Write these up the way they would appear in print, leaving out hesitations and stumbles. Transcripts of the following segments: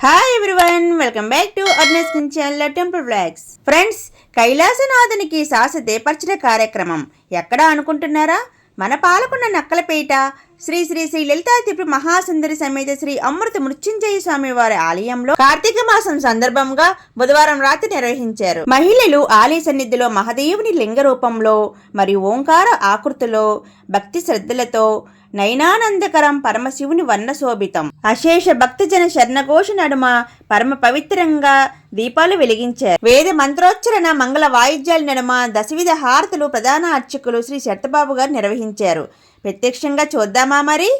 Hi everyone, welcome back to అర్నెస్ channel temple blogs. Friends, కైలాసనాథునికి శాసదేపర్చన కార్యక్రమం ఎక్కడ అనుకుంటున్నారా? మన పాలకొండ నక్కలపేట శ్రీ శ్రీ శ్రీ లలితా త్రిపుర మహాసుందరి సమేత శ్రీ అమృత మృత్యుంజయ స్వామి వారి ఆలయంలో కార్తీక మాసం సందర్భంగా బుధవారం రాత్రి నిర్వహించారు. మహిళలు ఆలయ సన్నిధిలో మహదేవుని లింగ రూపంలో మరియు ఓంకార ఆకృతిలో భక్తి శ్రద్ధలతో నయనానందకరం పరమశివుని వర్ణశోభితం అశేష భక్తజన శరణఘోష నడుమ పరమ పవిత్రంగా దీపాలు వెలిగించారు. వేద మంత్రోచ్చరణ మంగళ వాయిద్యాల నడుమ దశవిధ హారతులు ప్రధాన అర్చకులు శ్రీ శరతబాబు గారు నిర్వహించారు. ప్రత్యక్షంగా చూద్దామా మరి?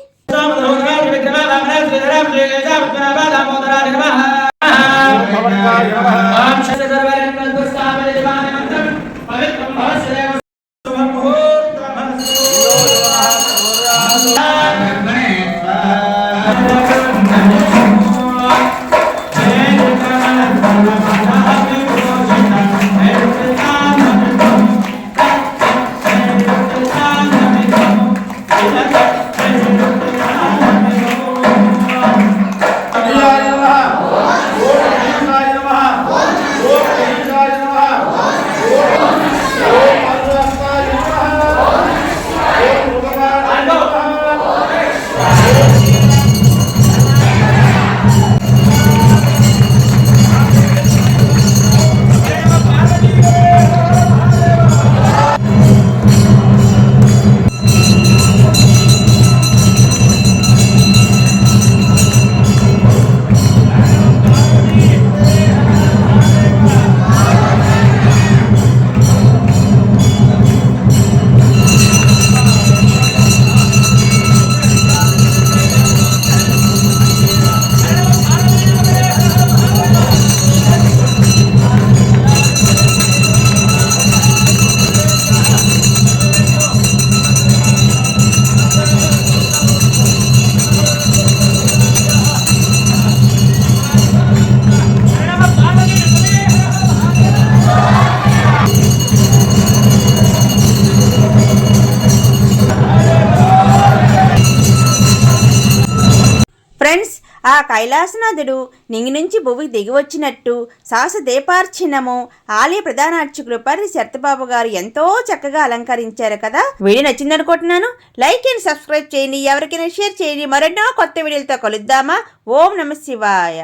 ఫ్రెండ్స్, ఆ కైలాసనాథుడు నింగి నుంచి భూమికి దిగి వచ్చినట్టు శాసదేపార్చనము ఆలయ ప్రధాన అర్చకులు పర్రి శరతబాబు గారు ఎంతో చక్కగా అలంకరించారు కదా. వీడియో నచ్చింది అనుకుంటున్నాను. లైక్ అండ్ సబ్స్క్రైబ్ చేయండి, ఎవరికైనా షేర్ చేయండి. మరెన్నో కొత్త వీడియోలతో కలుద్దామా? ఓం నమః శివాయ.